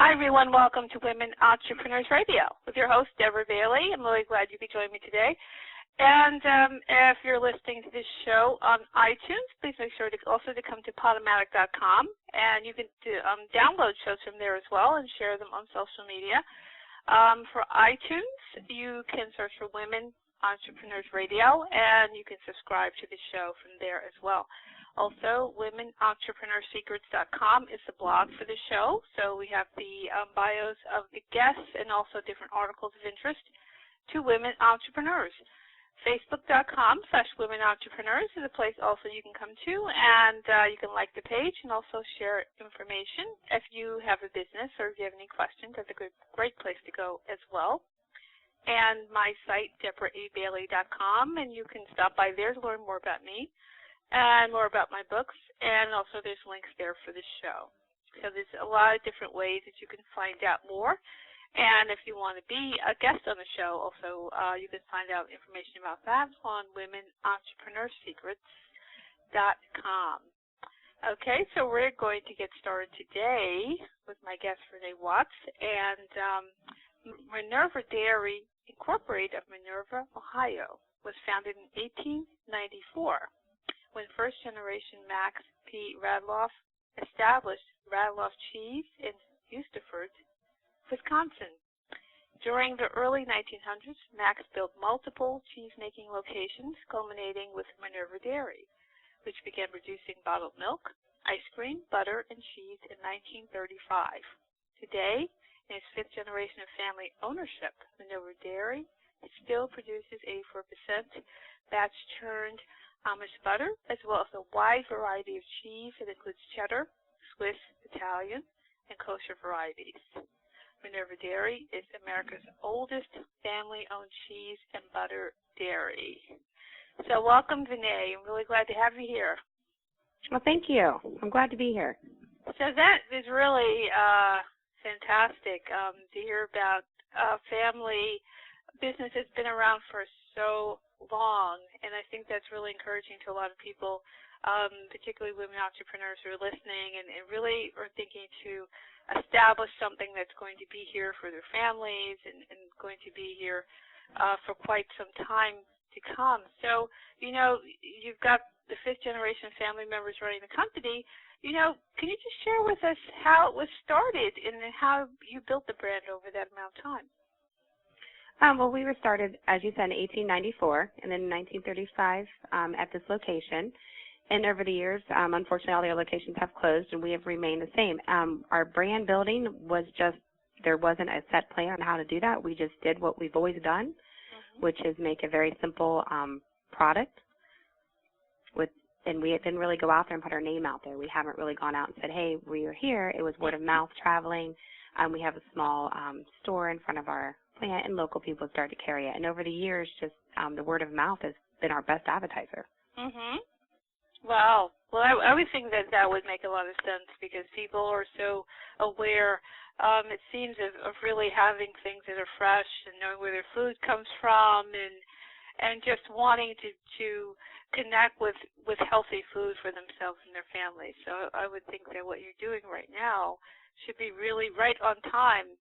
Hi, everyone. Welcome to Women Entrepreneurs Radio with your host, Deborah Bailey. I'm really glad you could join me today. And if you're listening to this show on iTunes, please make sure to also come to Podomatic.com, and you can download shows from there as well and share them on social media. For iTunes, you can search for Women Entrepreneurs Radio, and you can subscribe to the show from there as well. Also, WomenEntrepreneurSecrets.com is the blog for the show, so we have the bios of the guests and also different articles of interest to women entrepreneurs. Facebook.com/WomenEntrepreneurs is a place also you can come to, and you can like the page and also share information. If you have a business or if you have any questions, that's a great place to go as well. And my site, DeborahABailey.com, and you can stop by there to learn more about me and more about my books, and also there's links there for the show. So there's a lot of different ways that you can find out more. And if you want to be a guest on the show, also you can find out information about that on WomenEntrepreneurSecrets.com. Okay, so we're going to get started today with my guest, Venae Watts. And Minerva Dairy, Incorporated of Minerva, Ohio, was founded in 1894. When first-generation Max P. Radloff established Radloff Cheese in Hustiford, Wisconsin. During the early 1900s, Max built multiple cheese-making locations, culminating with Minerva Dairy, which began producing bottled milk, ice cream, butter, and cheese in 1935. Today, in its fifth generation of family ownership, Minerva Dairy still produces 84% Batch Churned Amish Butter, as well as a wide variety of cheese that includes Cheddar, Swiss, Italian, and Kosher varieties. Minerva Dairy is America's oldest family-owned cheese and butter dairy. So welcome, Venae. I'm really glad to have you here. Well, thank you. I'm glad to be here. So that is really fantastic to hear about a family business that's been around for so long, and I think that's really encouraging to a lot of people, particularly women entrepreneurs who are listening and really are thinking to establish something that's going to be here for their families and going to be here for quite some time to come. So, you know, you've got the fifth generation family members running the company. You know, can you just share with us how it was started and how you built the brand over that amount of time? Well, we were started, as you said, in 1894, and then in 1935 at this location. And over the years, unfortunately, all the other locations have closed, and we have remained the same. Our brand building was just, there wasn't a set plan on how to do that. We just did what we've always done, which is make a very simple product. And we didn't really go out there and put our name out there. We haven't really gone out and said, hey, we are here. It was word of mouth traveling. We have a small store in front of our plant, and local people started to carry it. And over the years, just the word of mouth has been our best advertiser. Wow. Well, I would think that would make a lot of sense because people are so aware, it seems, of really having things that are fresh and knowing where their food comes from and just wanting to connect with healthy food for themselves and their families. So I would think that what you're doing right now should be really right on time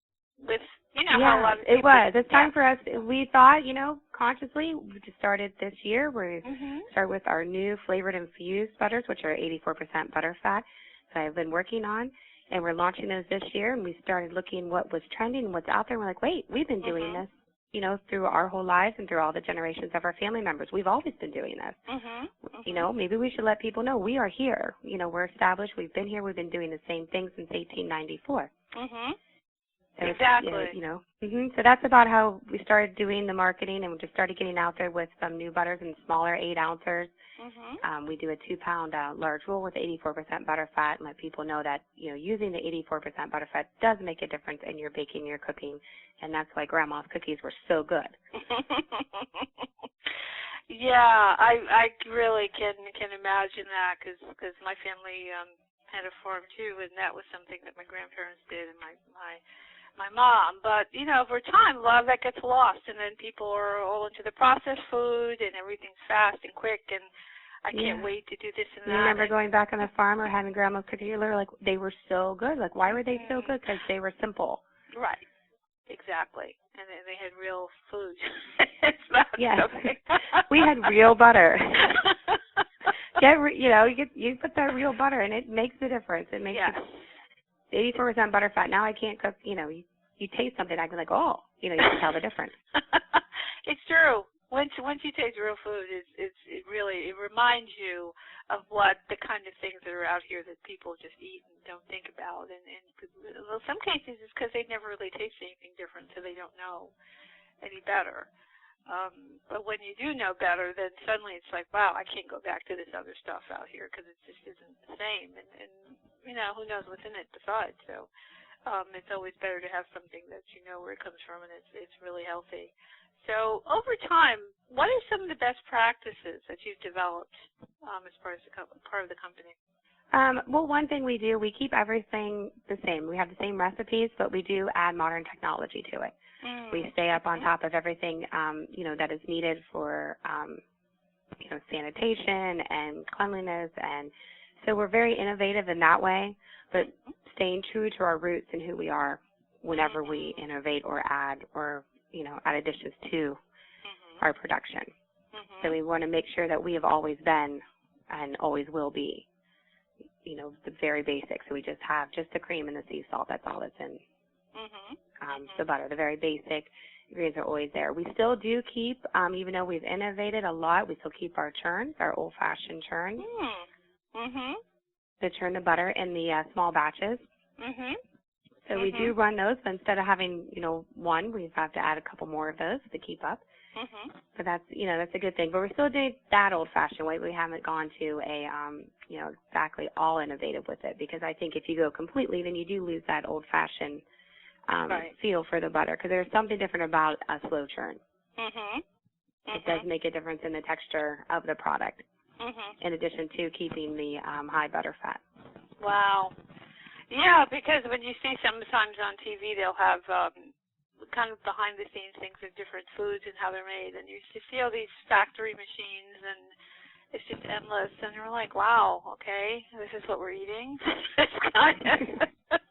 with, you know, how a lot of people... it was. It's time for us. We thought, you know, consciously, we just started this year. We started with our new flavored infused butters, which are 84% butter fat that I've been working on. And we're launching those this year. And we started looking what was trending and what's out there. And we're like, wait, we've been doing this, you know, through our whole lives and through all the generations of our family members. We've always been doing this. You know, maybe we should let people know we are here. You know, we're established. We've been here. We've been doing the same thing since 1894. So exactly. You know, so that's about how we started doing the marketing, and we just started getting out there with some new butters in smaller 8-ouncers. We do a 2-pound large roll with 84% butter fat, and let people know that, you know, using the 84% butter fat does make a difference in your baking, your cooking, and that's why Grandma's cookies were so good. Yeah, I really can imagine that because my family had a farm too, and that was something that my grandparents did, and my mom. But, you know, over time, a lot of that gets lost, and then people are all into the processed food, and everything's fast and quick, and I can't wait to do this and that. You remember going back on the farm or having grandma's cookies? Like, they were so good. Like, why were they so good? Because they were simple. Right. Exactly. And they had real food. It's not something. We had real butter. You put that real butter, and it makes a difference. It makes 84% butter fat. Now I can't cook. You taste something, I can like, you can tell the difference. It's true. Once you taste real food, it really reminds you of what the kind of things that are out here that people just eat and don't think about. And in some cases, it's because they've never really tasted anything different, so they don't know any better. But when you do know better, then suddenly it's like, wow, I can't go back to this other stuff out here because it just isn't the same. And who knows what's in it besides. So it's always better to have something that you know where it comes from and it's really healthy. So over time, what are some of the best practices that you've developed as part of the company? Well, one thing we do, we keep everything the same. We have the same recipes, but we do add modern technology to it. We stay up on top of everything, that is needed for, sanitation and cleanliness. And so we're very innovative in that way, but staying true to our roots and who we are whenever we innovate or add add additions to our production. So we want to make sure that we have always been and always will be, the very basics. So we just have the cream and the sea salt. That's all that's in the butter. The very basic ingredients are always there. We still do keep, even though we've innovated a lot, we still keep our churns, our old-fashioned churns. To churn the butter in the small batches. So we do run those, but instead of having, one, we have to add a couple more of those to keep up. But that's, that's a good thing. But we're still doing that old-fashioned way. We haven't gone to a, exactly all innovative with it, because I think if you go completely, then you do lose that old-fashioned feel for the butter, because there's something different about a slow churn. It does make a difference in the texture of the product, in addition to keeping the high butter fat. Wow. Yeah, because when you see sometimes on TV, they'll have kind of behind-the-scenes things of different foods and how they're made, and you see all these factory machines, and it's just endless, and you're like, wow, okay, this is what we're eating? It's kind of...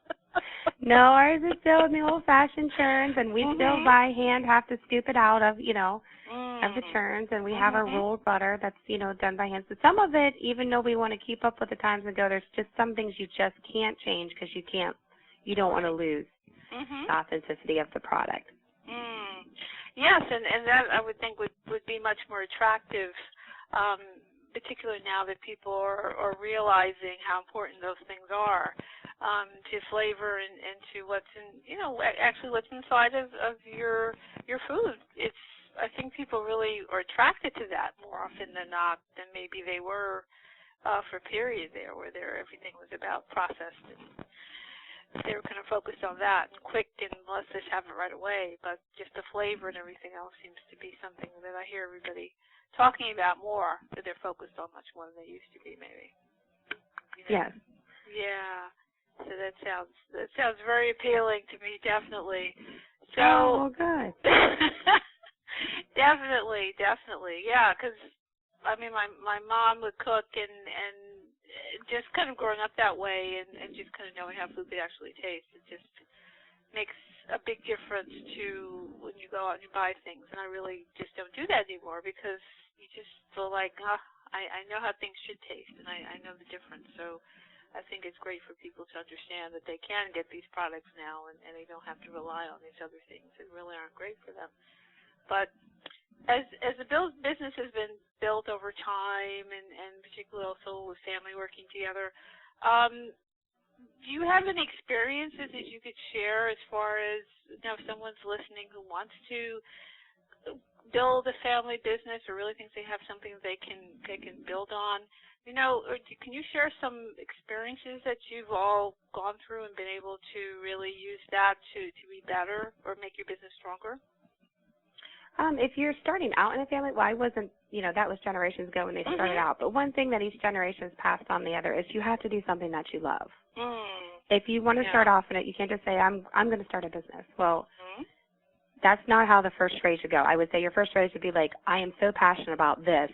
No, ours is still in the old-fashioned churns, and we still by hand have to scoop it out of, of the churns, and we have our rolled butter that's, done by hand. So some of it, even though we want to keep up with the times and go, there's just some things you just can't change because you don't want to lose the authenticity of the product. Yes, and that I would think would be much more attractive, particularly now that people are realizing how important those things are. To flavor and to what's in, actually what's inside of your food. I think people really are attracted to that more often than not than maybe they were for a period there where everything was about processed and they were kind of focused on that and quick and let's just have it right away. But just the flavor and everything else seems to be something that I hear everybody talking about more, that they're focused on much more than they used to be maybe. Yes. Yeah. So that sounds very appealing to me, definitely. So good. Definitely, yeah. Because I mean, my mom would cook, and just kind of growing up that way, and just kind of knowing how food could actually taste, it just makes a big difference to when you go out and you buy things. And I really just don't do that anymore because you just feel like, I know how things should taste, and I know the difference. So I think it's great for people to understand that they can get these products now and they don't have to rely on these other things that really aren't great for them. But as the business has been built over time and particularly also with family working together, do you have any experiences that you could share as far as, if someone's listening who wants to build a family business or really thinks they have something that they can build on? Or can you share some experiences that you've all gone through and been able to really use that to be better or make your business stronger? If you're starting out in a family, I wasn't, that was generations ago when they started out. But one thing that each generation has passed on the other is you have to do something that you love. If you want to start off in it, you can't just say, I'm going to start a business. Well, that's not how the first phrase should go. I would say your first phrase would be like, I am so passionate about this,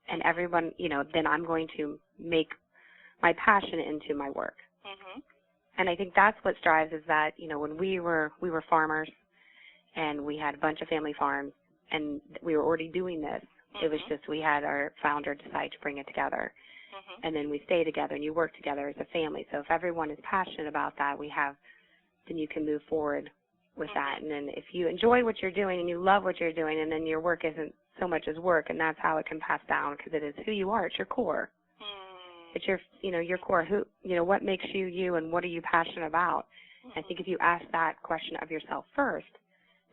and everyone, then I'm going to make my passion into my work. Mm-hmm. And I think that's what strives is that, when we were farmers and we had a bunch of family farms and we were already doing this, it was just we had our founder decide to bring it together. And then we stay together and you work together as a family. So if everyone is passionate about that, then you can move forward with that. And then if you enjoy what you're doing and you love what you're doing, and then your work isn't so much as work, and that's how it can pass down because it is who you are. It's your core. It's your, your core. What makes you you, and what are you passionate about? I think if you ask that question of yourself first,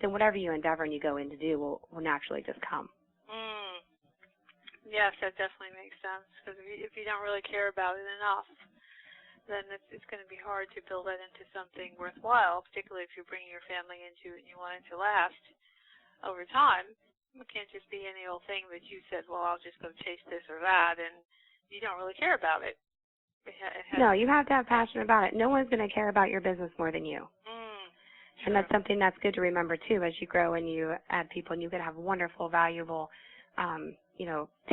then whatever you endeavor and you go in to do will naturally just come. Yes, that definitely makes sense, because if you don't really care about it enough, then it's going to be hard to build that into something worthwhile, particularly if you're bringing your family into it and you want it to last over time. It can't just be any old thing that you said, well, I'll just go chase this or that, and you don't really care about it. No, you have to have passion about it. No one's going to care about your business more than you. And that's something that's good to remember, too, as you grow and you add people, and you can have wonderful, valuable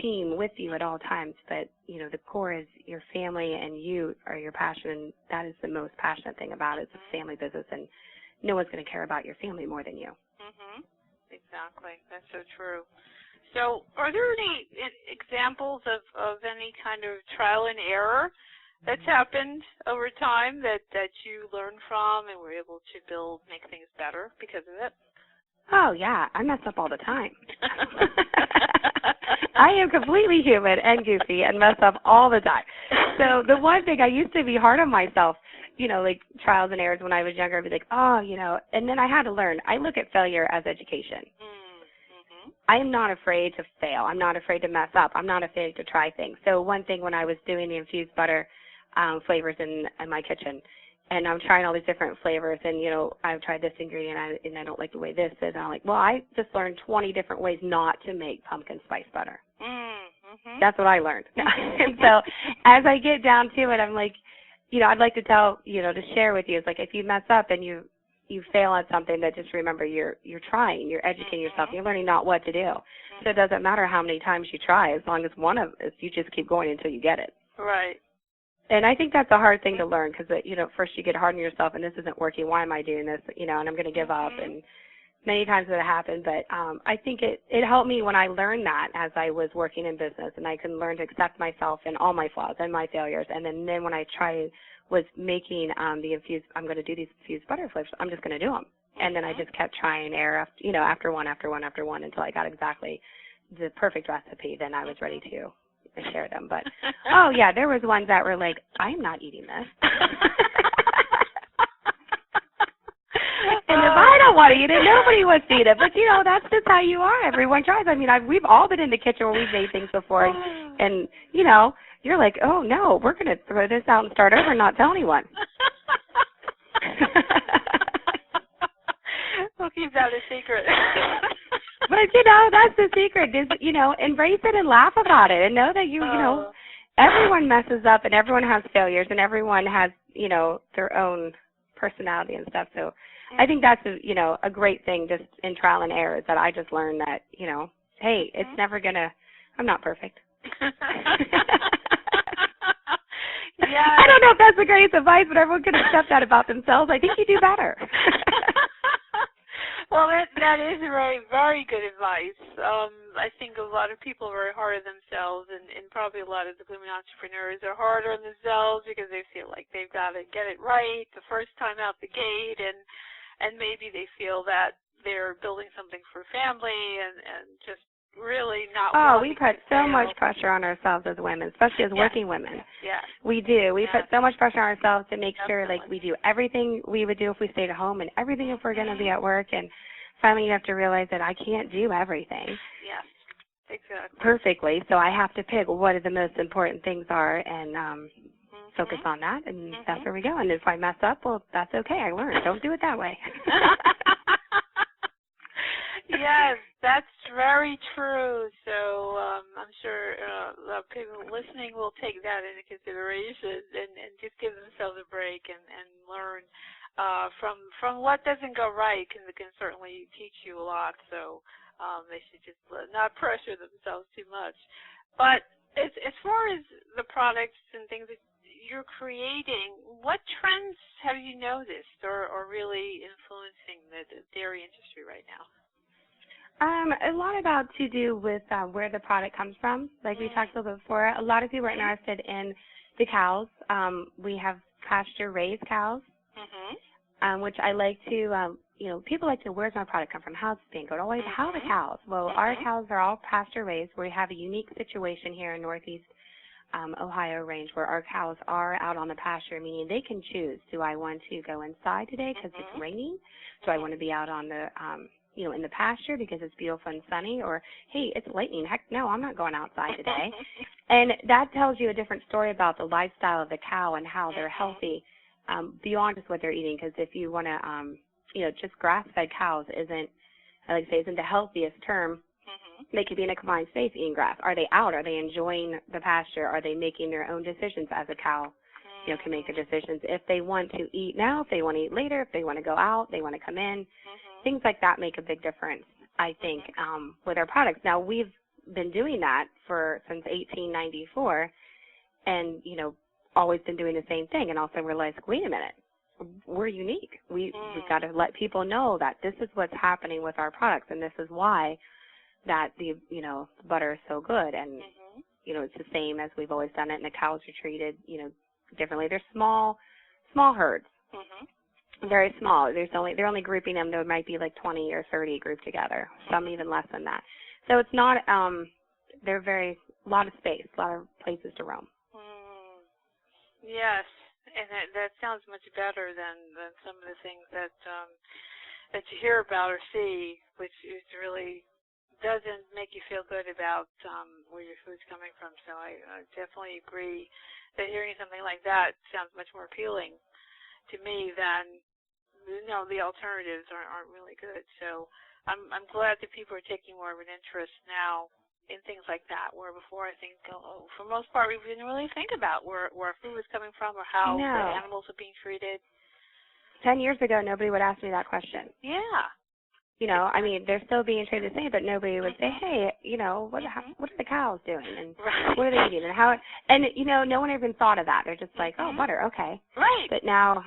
team with you at all times, but, the core is your family and you are your passion, and that is the most passionate thing about it. It's a family business, and no one's going to care about your family more than you. Exactly. That's so true. So are there any examples of any kind of trial and error that's happened over time that you learned from and were able to make things better because of it? Oh, yeah. I mess up all the time. I am completely human and goofy and mess up all the time. So the one thing, I used to be hard on myself, like trials and errors when I was younger. I'd be like, and then I had to learn. I look at failure as education. I am not afraid to fail. I'm not afraid to mess up. I'm not afraid to try things. So one thing when I was doing the infused butter flavors in my kitchen, and I'm trying all these different flavors, and, I've tried this ingredient, and I don't like the way this is. And I'm like, well, I just learned 20 different ways not to make pumpkin spice butter. That's what I learned. And so as I get down to it, I'm like, I'd like to tell, to share with you, it's like if you mess up and you fail at something, that just remember you're trying, you're educating yourself, you're learning not what to do. So it doesn't matter how many times you try, as long as you just keep going until you get it. Right. And I think that's a hard thing to learn because, first you get hard on yourself and this isn't working. Why am I doing this? And I'm going to give up. And many times that happened. But I think it helped me when I learned that as I was working in business, and I can learn to accept myself and all my flaws and my failures. And then when I was making I'm going to do these infused butter flavors, I'm just going to do them. And then I just kept trying error, after one until I got exactly the perfect recipe. Then I was ready to share them. But, there was ones that were like, I'm not eating this. And if I don't want to eat it, nobody wants to eat it. But, that's just how you are. Everyone tries. I mean, we've all been in the kitchen where we've made things before. And, you're like, oh, no, we're going to throw this out and start over and not tell anyone. We'll keep that a secret. But, that's the secret is, embrace it and laugh about it and know that everyone messes up and everyone has failures and everyone has, their own personality and stuff. So I think that's, a great thing just in trial and error is that I just learned that, hey, it's never going to, I'm not perfect. I don't know if that's the greatest advice, but everyone can accept that about themselves. I think you do better. Well, that is very, very good advice. I think a lot of people are very hard on themselves, and probably a lot of the women entrepreneurs are hard on themselves because they feel like they've got to get it right the first time out the gate, and maybe they feel that they're building something for family and just really not we put so much pressure on ourselves as women, especially as working women. Yes. We do. We put so much pressure on ourselves to make sure, like, we do everything we would do if we stayed at home and everything if we're going to be at work. And finally you have to realize that I can't do everything. Yes, exactly. Perfectly. So I have to pick what the most important things are and focus on that. And that's where we go. And if I mess up, well, that's okay. I learned. Don't do it that way. Yes, that's very true. So I'm sure people listening will take that into consideration and just give themselves a break and learn from what doesn't go right can certainly teach you a lot. So they should just not pressure themselves too much. But as far as the products and things that you're creating, what trends have you noticed or really influencing the dairy industry right now? A lot about to do with where the product comes from. Like we talked a little bit before, a lot of people are interested in the cows. We have pasture-raised cows, which I like to, people like to, where's my product come from? How's it being? Always, how are the cows? Well, our cows are all pasture-raised. We have a unique situation here in Northeast Ohio range where our cows are out on the pasture, meaning they can choose. Do I want to go inside today because it's raining? Do I want to be out on the in the pasture because it's beautiful and sunny, or, hey, it's lightning. Heck, no, I'm not going outside today. And that tells you a different story about the lifestyle of the cow and how they're healthy beyond just what they're eating. Because if you want to, just grass-fed cows isn't, I like to say, isn't the healthiest term. They could be in a confined space eating grass. Are they out? Are they enjoying the pasture? Are they making their own decisions as a cow? Can make their decisions if they want to eat now, if they want to eat later, if they want to go out, they want to come in. Things like that make a big difference, I think, with our products. Now, we've been doing that since 1894 and, always been doing the same thing. And also realized, wait a minute, we're unique. We've got to let people know that this is what's happening with our products, and this is why that the butter is so good. And, it's the same as we've always done it, and the cows are treated, differently. They're small herds. Very small. They're only grouping them. There might be like 20 or 30 grouped together. Some even less than that. So it's not. They're a lot of space, a lot of places to roam. Yes, and that sounds much better than some of the things that you hear about or see, which is really doesn't make you feel good about where your food's coming from. So I definitely agree that hearing something like that sounds much more appealing to me than the alternatives aren't really good. So I'm glad that people are taking more of an interest now in things like that, where before I think for the most part we didn't really think about where our food was coming from or how the animals are being treated. 10 years ago, nobody would ask me that question. Yeah. They're still being treated the same, but nobody would say, hey, what are the cows doing, and what are they eating, and how, and, no one even thought of that. They're just like, oh, butter, okay. Right. But now,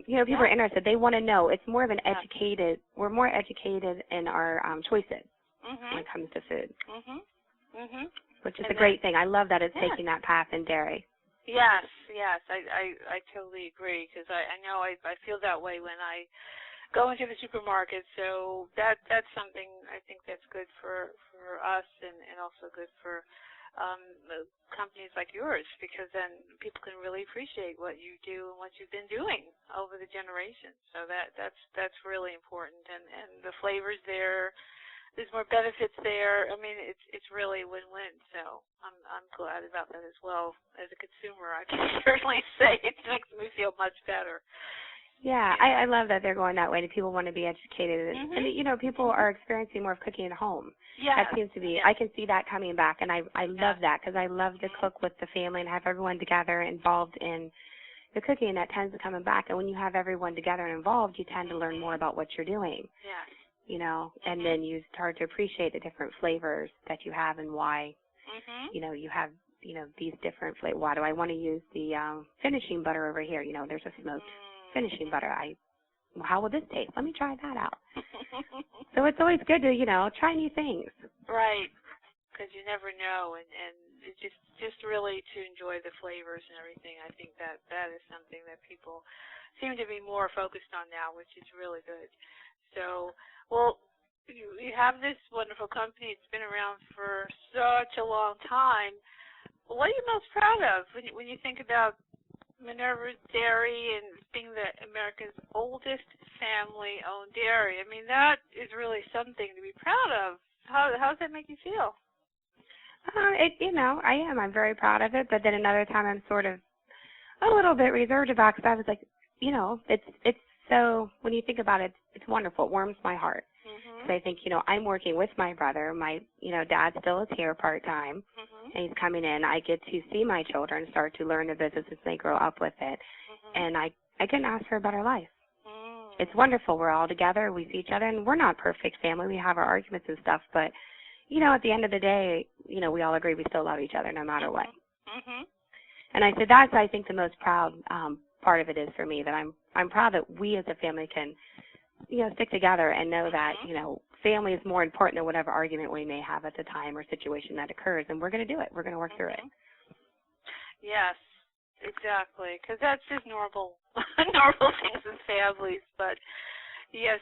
people are interested. They want to know. It's more of an educated, we're more educated in our choices when it comes to food, which is a great thing. I love that it's taking that path in dairy. Yes, I totally agree, because I know I feel that way when I go into the supermarket, so that's something I think that's good for us and also good for companies like yours, because then people can really appreciate what you do and what you've been doing over the generations. So that's really important, and the flavors there's more benefits there. It's really win-win. So I'm glad about that as well. As a consumer, I can certainly say it makes me feel much better. Yeah, I love that they're going that way, and people want to be educated. And people are experiencing more of cooking at home. Yeah. That seems to be, I can see that coming back, and I love that, because I love to cook with the family and have everyone together involved in the cooking, and that tends to come back. And when you have everyone together and involved, you tend to learn more about what you're doing. Yeah. And then you start to appreciate the different flavors that you have and why, you have, these different flavors. Why do I want to use the finishing butter over here? There's a smoked finishing butter. How will this taste? Let me try that out. So it's always good to, try new things. Right, because you never know, and it's just really to enjoy the flavors and everything. I think that is something that people seem to be more focused on now, which is really good. So, well, you have this wonderful company. It's been around for such a long time. What are you most proud of when you think about Minerva Dairy and being America's oldest family-owned dairy? That is really something to be proud of. How does that make you feel? I am. I'm very proud of it, but then another time I'm sort of a little bit reserved about it, because I was like, it's so, when you think about it, it's wonderful. It warms my heart. Because I think, I'm working with my brother. My, dad still is here part-time, and he's coming in. I get to see my children start to learn the business as they grow up with it. And I couldn't ask for a better life. It's wonderful. We're all together. We see each other, and we're not perfect family. We have our arguments and stuff, but, at the end of the day, we all agree we still love each other no matter what. Mhm. And I said that's, I think, the most proud part of it is for me, that I'm proud that we as a family can, stick together and know that, family is more important than whatever argument we may have at the time or situation that occurs, and we're going to do it. We're going to work through it. Yes, exactly, because that's just normal things in families, but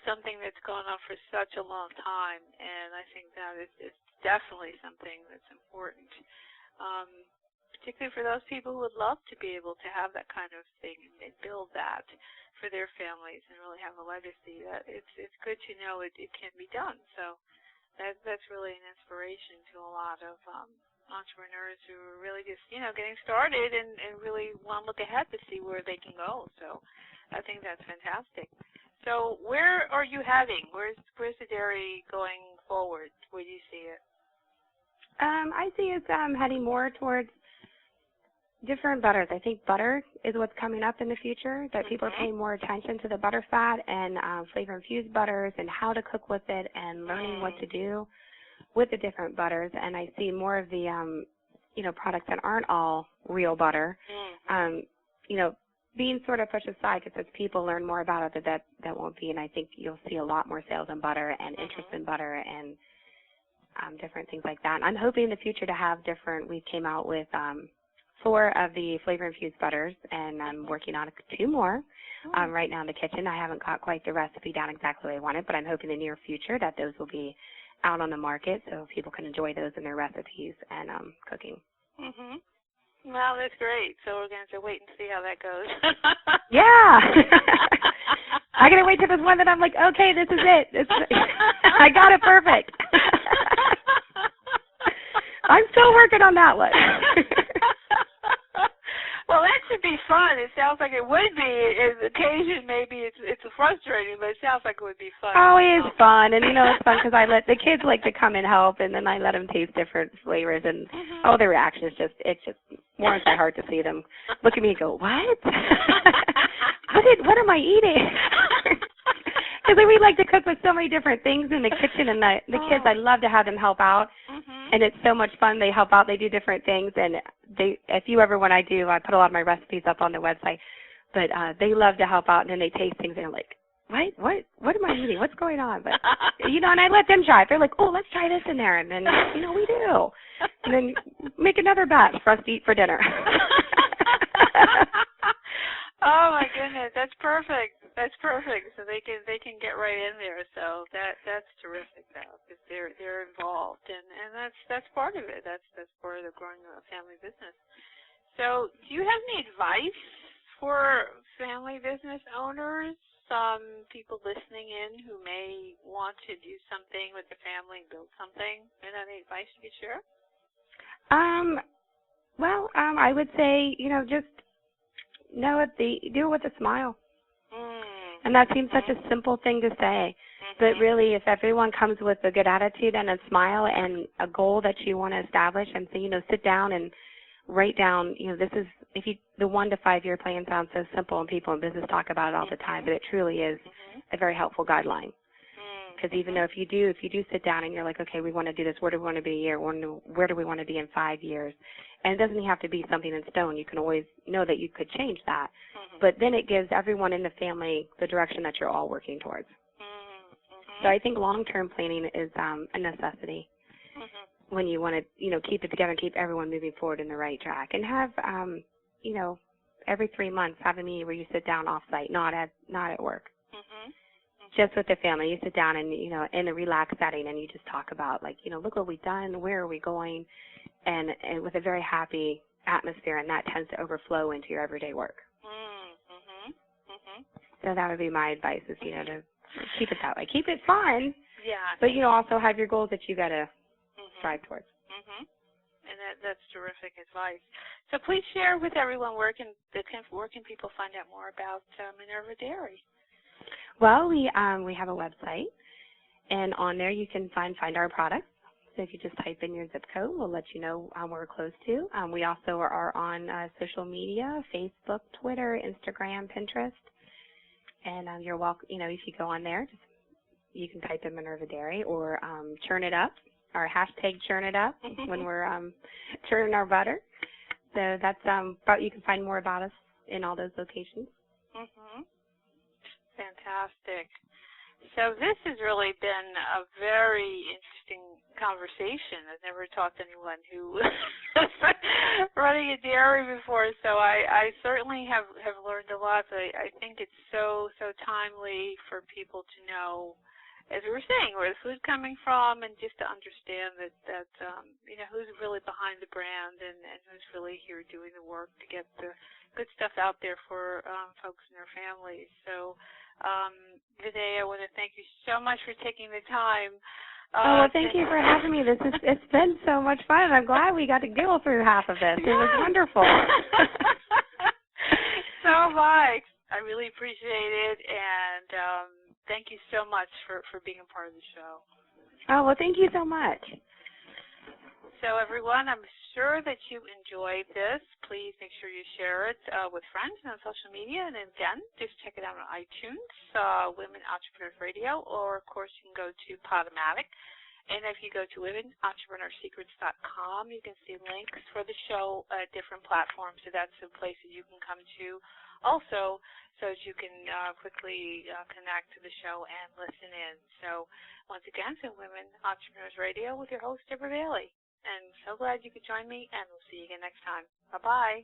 something that's gone on for such a long time, and I think that is definitely something that's important, particularly for those people who would love to be able to have that kind of thing and build that for their families and really have a legacy. That it's good to know it can be done. So that's really an inspiration to a lot of entrepreneurs who are really just getting started and really want to look ahead to see where they can go. So I think that's fantastic. So where are you heading? Where's the dairy going forward? Where do you see it? I see it's heading more towards different butters. I think butter is what's coming up in the future, that people are paying more attention to the butter fat and flavor-infused butters and how to cook with it and learning what to do with the different butters. And I see more of the, products that aren't all real butter, being sort of pushed aside, because as people learn more about it, that won't be. And I think you'll see a lot more sales in butter and interest in butter and different things like that. And I'm hoping in the future to have we came out with 4 of the flavor-infused butters, and I'm working on 2 more right now in the kitchen. I haven't got quite the recipe down exactly the way I want it, but I'm hoping in the near future that those will be out on the market so people can enjoy those in their recipes and cooking. Mhm. Well, that's great. So we're going to have to wait and see how that goes. Yeah. I got to wait till there's one that I'm like, okay, this is it. I got it perfect. I'm still working on that one. Well, that should be fun. It sounds like it would be. Occasion maybe it's frustrating, but it sounds like it would be fun. Oh, it is fun, and it's fun because I let the kids like to come and help, and then I let them taste different flavors, and their reaction is it's just warms my heart to see them look at me and go, what? What am I eating? Because we like to cook with so many different things in the kitchen, and the kids, I love to have them help out, and it's so much fun. They help out, they do different things, and if you ever, when I put a lot of my recipes up on the website, but they love to help out, and then they taste things, and they're like, what am I eating? What's going on? But, and I let them try it. They're like, oh, let's try this in there, and then, we do. And then make another batch for us to eat for dinner. Oh my goodness, that's perfect. That's perfect. So they can get right in there. So that's terrific, though, because they're involved, and that's part of it. That's part of the growing a family business. So do you have any advice for family business owners? People listening in who may want to do something with the family, build something. Is there any advice you could share? Well, I would say just do it with a smile. And that seems such a simple thing to say. But really, if everyone comes with a good attitude and a smile and a goal that you want to establish, and so, sit down and write down, this is, the 1 to 5 year plan sounds so simple, and people in business talk about it all the time, but it truly is a very helpful guideline. Because even though if you do sit down and you're like, okay, we want to do this, where do we want to be a year, where do we want to be in 5 years? And it doesn't have to be something in stone. You can always know that you could change that. But then it gives everyone in the family the direction that you're all working towards. So I think long-term planning is a necessity when you want to, keep it together and keep everyone moving forward in the right track. And have, every 3 months have a meeting where you sit down off-site, not at work. Just with the family, you sit down and, in a relaxed setting, and you just talk about, like, look what we've done, where are we going, and with a very happy atmosphere, and that tends to overflow into your everyday work. So that would be my advice is, to keep it that way. Keep it fun, but, also have your goals that you got to strive towards. And that's terrific advice. So please share with everyone where can people find out more about Minerva Dairy? Well, we have a website, and on there you can find our products. So if you just type in your zip code, we'll let you know where we're close to. We also are on social media, Facebook, Twitter, Instagram, Pinterest. And you're welcome, if you go on there, you can type in Minerva Dairy or Churn It Up. our hashtag churn it up when we're churning our butter. So that's you can find more about us in all those locations. Fantastic. So this has really been a very interesting conversation. I've never talked to anyone who was running a dairy before, so I certainly have learned a lot. But I think it's so timely for people to know, as we were saying, where the food's coming from, and just to understand that who's really behind the brand and who's really here doing the work to get the good stuff out there for folks and their families. So, Venae, I want to thank you so much for taking the time. Well, thank you for having me. It's been so much fun. I'm glad we got to go through half of this. It was wonderful. So am I. I really appreciate it, and thank you so much for being a part of the show. Oh, well, thank you so much. So, everyone, I'm sure that you enjoyed this. Please make sure you share it with friends and on social media. And again, just check it out on iTunes, Women Entrepreneurs Radio, or, of course, you can go to Podomatic. And if you go to womenentrepreneursecrets.com, you can see links for the show at different platforms. So that's the places you can come to also, so that you can quickly connect to the show and listen in. So once again, so Women Entrepreneurs Radio with your host, Deborah Bailey. And so glad you could join me, and we'll see you again next time. Bye-bye.